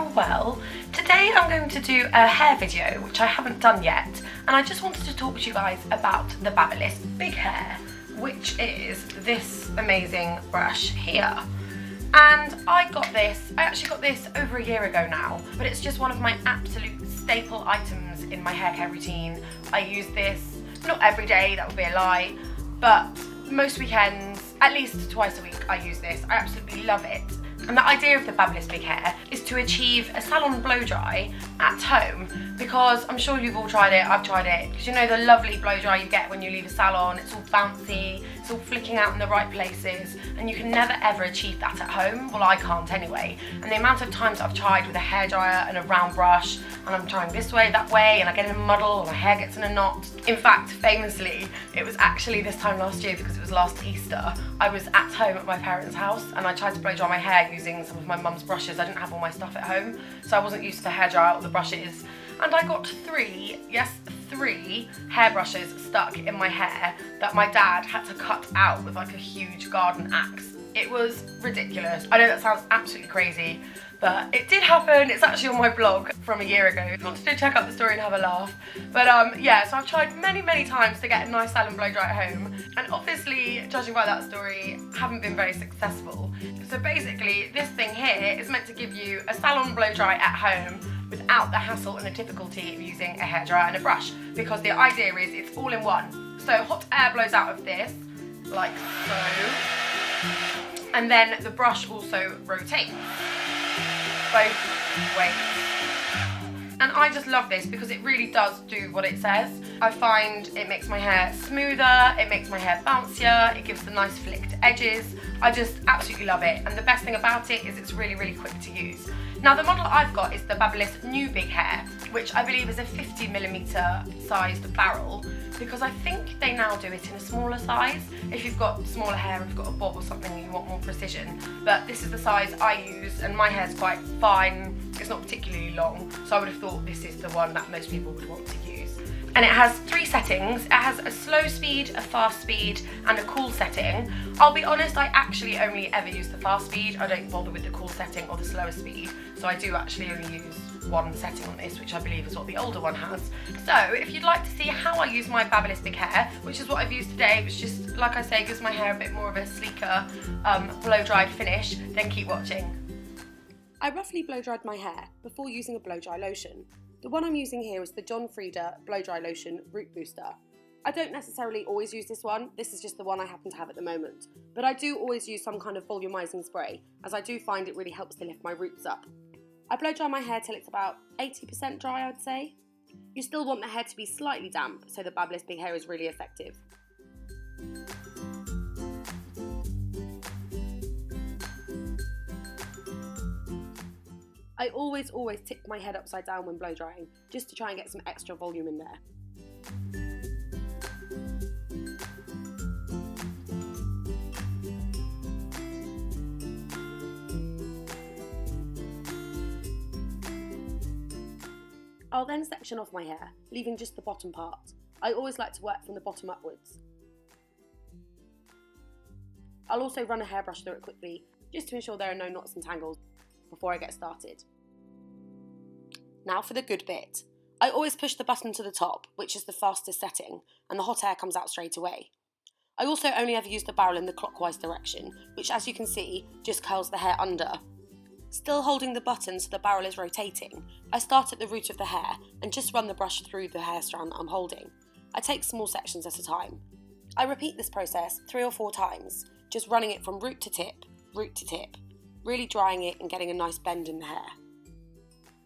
you're all well. Today I'm going to do a hair video, which I haven't done yet, and I just wanted to talk to you guys about the Babyliss Big Hair, which is this amazing brush here. And I actually got this over a year ago now, but it's just one of my absolute staple items in my hair care routine. I use this, not every day, that would be a lie, but most weekends, at least twice a week, I use this. I absolutely love it. And the idea of the Babyliss Big Hair is to achieve a salon blow dry at home, because I'm sure you've all tried it, I've tried it, because you know the lovely blow dry you get when you leave a salon. It's all bouncy, it's all flicking out in the right places, and you can never ever achieve that at home. Well, I can't anyway. And the amount of times I've tried with a hairdryer and a round brush, and I'm trying this way, that way, and I get in a muddle, and my hair gets in a knot. In fact, famously, it was actually this time last year, because it was last Easter, I was at home at my parents' house, and I tried to blow dry my hair using some of my mum's brushes. I didn't have all my stuff at home, so I wasn't used to the hairdryer or the brushes. And I got three hairbrushes stuck in my hair that my dad had to cut out with like a huge garden axe. It was ridiculous. I know that sounds absolutely crazy, but it did happen. It's actually on my blog from a year ago if you want to check out the story and have a laugh. But yeah, so I've tried many times to get a nice salon blow dry at home, and obviously, judging by that story, haven't been very successful. So basically, this thing here is meant to give you a salon blow dry at home without the hassle and the difficulty of using a hairdryer and a brush, because the idea is it's all in one. So hot air blows out of this, like so, and then the brush also rotates both ways. And I just love this because it really does do what it says. I find it makes my hair smoother, it makes my hair bouncier, it gives the nice flicked edges. I just absolutely love it, and the best thing about it is it's really quick to use. Now the model I've got is the Babyliss New Big Hair, which I believe is a 50mm sized barrel, because I think they now do it in a smaller size if you've got smaller hair, if you've got a bob or something and you want more precision. But this is the size I use, and my hair's quite fine, it's not particularly long, so I would have thought this is the one that most people would want to use. And it has 3 settings. It has a slow speed, a fast speed, and a cool setting. I'll be honest, I actually only ever use the fast speed. I don't bother with the cool setting or the slower speed. So I do actually only use one setting on this, which I believe is what the older one has. So if you'd like to see how I use my Babyliss Big Hair, which is what I've used today, which just, like I say, gives my hair a bit more of a sleeker, blow-dried finish, then keep watching. I roughly blow-dried my hair before using a blow-dry lotion. The one I'm using here is the John Frieda Blow Dry Lotion Root Booster. I don't necessarily always use this one, this is just the one I happen to have at the moment. But I do always use some kind of volumizing spray, as I do find it really helps to lift my roots up. I blow dry my hair till it's about 80% dry, I'd say. You still want the hair to be slightly damp, so the Babyliss Big Hair is really effective. I always tip my head upside down when blow drying, just to try and get some extra volume in there. I'll then section off my hair, leaving just the bottom part. I always like to work from the bottom upwards. I'll also run a hairbrush through it quickly, just to ensure there are no knots and tangles before I get started. Now for the good bit. I always push the button to the top, which is the fastest setting, and the hot air comes out straight away. I also only ever use the barrel in the clockwise direction, which, as you can see, just curls the hair under. Still holding the button so the barrel is rotating, I start at the root of the hair and just run the brush through the hair strand that I'm holding. I take small sections at a time. I repeat this process 3 or 4 times, just running it from root to tip, really drying it and getting a nice bend in the hair.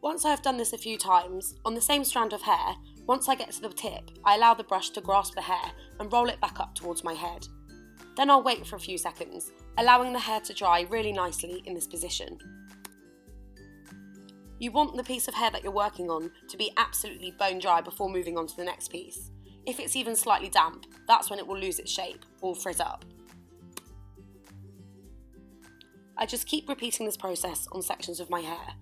Once I have done this a few times, on the same strand of hair, once I get to the tip, I allow the brush to grasp the hair and roll it back up towards my head. Then I'll wait for a few seconds, allowing the hair to dry really nicely in this position. You want the piece of hair that you're working on to be absolutely bone dry before moving on to the next piece. If it's even slightly damp, that's when it will lose its shape or frizz up. I just keep repeating this process on sections of my hair,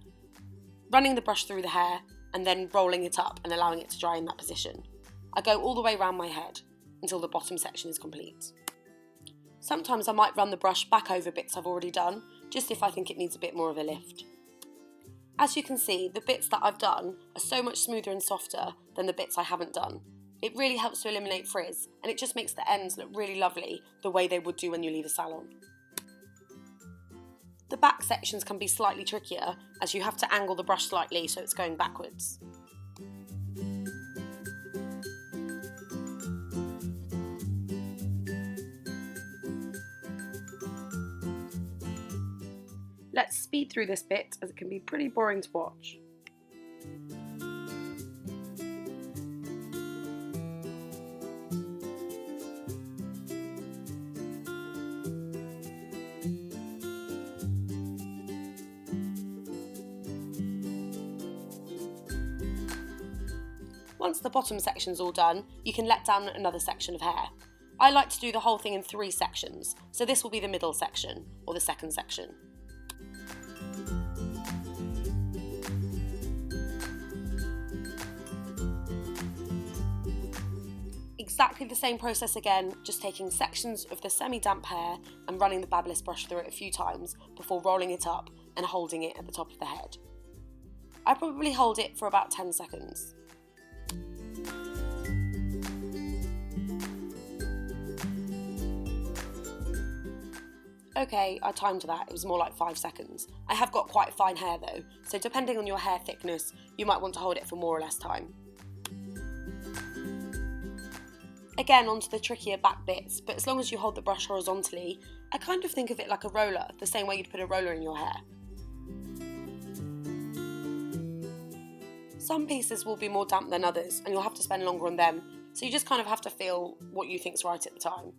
running the brush through the hair and then rolling it up and allowing it to dry in that position. I go all the way around my head until the bottom section is complete. Sometimes I might run the brush back over bits I've already done, just if I think it needs a bit more of a lift. As you can see, the bits that I've done are so much smoother and softer than the bits I haven't done. It really helps to eliminate frizz, and it just makes the ends look really lovely the way they would do when you leave a salon. The back sections can be slightly trickier as you have to angle the brush slightly so it's going backwards. Let's speed through this bit as it can be pretty boring to watch. Once the bottom section's all done, you can let down another section of hair. I like to do the whole thing in 3 sections, so this will be the middle section, or the second section. Exactly the same process again, just taking sections of the semi-damp hair and running the Babyliss brush through it a few times before rolling it up and holding it at the top of the head. I probably hold it for about 10 seconds. Okay, I timed that, it was more like 5 seconds. I have got quite fine hair though, so depending on your hair thickness, you might want to hold it for more or less time. Again, onto the trickier back bits, but as long as you hold the brush horizontally, I kind of think of it like a roller, the same way you'd put a roller in your hair. Some pieces will be more damp than others, and you'll have to spend longer on them, so you just kind of have to feel what you think's right at the time.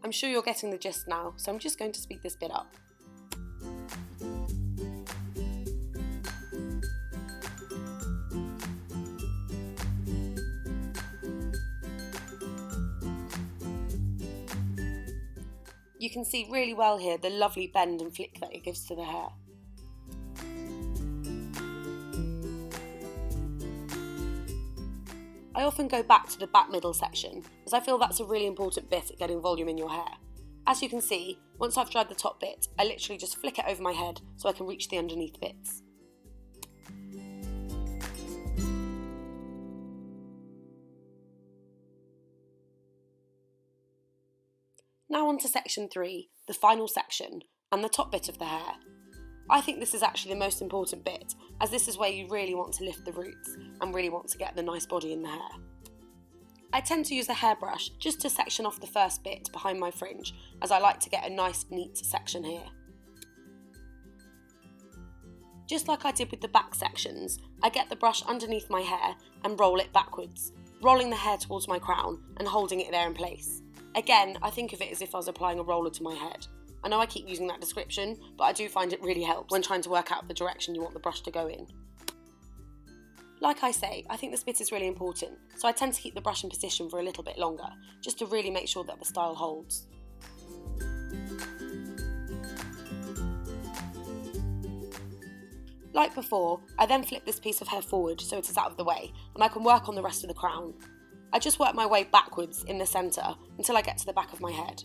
I'm sure you're getting the gist now, so I'm just going to speed this bit up. You can see really well here the lovely bend and flick that it gives to the hair. I often go back to the back middle section, as I feel that's a really important bit at getting volume in your hair. As you can see, once I've dried the top bit, I literally just flick it over my head so I can reach the underneath bits. Now on to section 3, the final section, and the top bit of the hair. I think this is actually the most important bit, as this is where you really want to lift the roots and really want to get the nice body in the hair. I tend to use a hairbrush just to section off the first bit behind my fringe, as I like to get a nice neat section here. Just like I did with the back sections, I get the brush underneath my hair and roll it backwards, rolling the hair towards my crown and holding it there in place. Again, I think of it as if I was applying a roller to my head. I know I keep using that description, but I do find it really helps when trying to work out the direction you want the brush to go in. Like I say, I think this bit is really important, so I tend to keep the brush in position for a little bit longer, just to really make sure that the style holds. Like before, I then flip this piece of hair forward so it is out of the way, and I can work on the rest of the crown. I just work my way backwards in the centre until I get to the back of my head.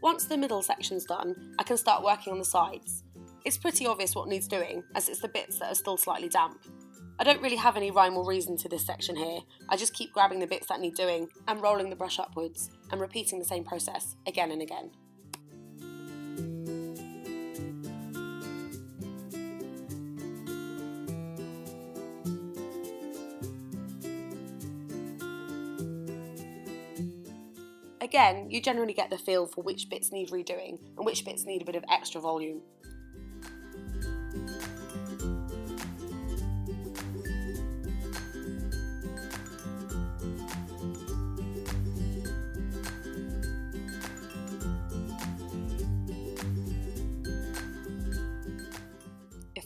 Once the middle section's done, I can start working on the sides. It's pretty obvious what needs doing, as it's the bits that are still slightly damp. I don't really have any rhyme or reason to this section here, I just keep grabbing the bits that need doing and rolling the brush upwards and repeating the same process again and again. Again, you generally get the feel for which bits need redoing and which bits need a bit of extra volume.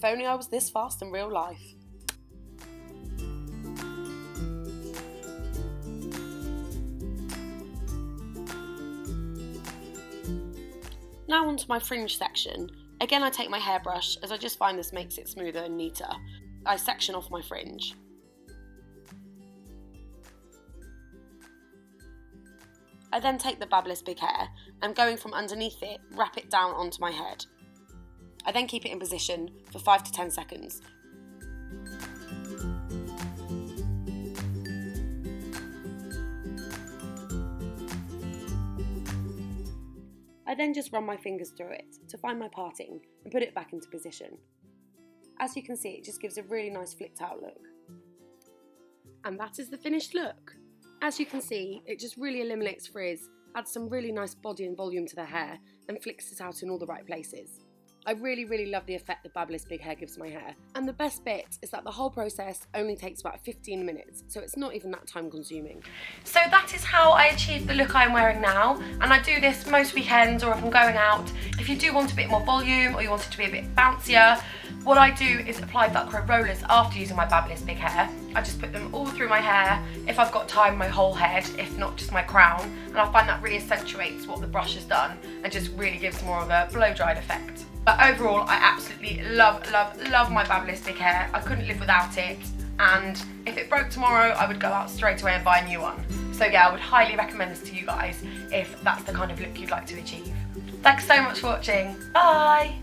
If only I was this fast in real life. Now onto my fringe section. Again, I take my hairbrush, as I just find this makes it smoother and neater. I section off my fringe. I then take the Babyliss Big Hair and, going from underneath it, wrap it down onto my head. I then keep it in position for 5 to 10 seconds. I then just run my fingers through it to find my parting and put it back into position. As you can see, it just gives a really nice flicked out look. And that is the finished look. As you can see, it just really eliminates frizz, adds some really nice body and volume to the hair, and flicks it out in all the right places. I really love the effect that Babyliss Big Hair gives my hair. And the best bit is that the whole process only takes about 15 minutes, so it's not even that time consuming. So that is how I achieved the look I'm wearing now, and I do this most weekends or if I'm going out. If you do want a bit more volume or you want it to be a bit bouncier, what I do is apply Velcro rollers after using my Babyliss Big Hair. I just put them all through my hair, if I've got time, my whole head, if not just my crown, and I find that really accentuates what the brush has done and just really gives more of a blow-dried effect. But overall, I absolutely love my Babyliss Big Hair. I couldn't live without it, and if it broke tomorrow, I would go out straight away and buy a new one. So yeah, I would highly recommend this to you guys if that's the kind of look you'd like to achieve. Thanks so much for watching. Bye!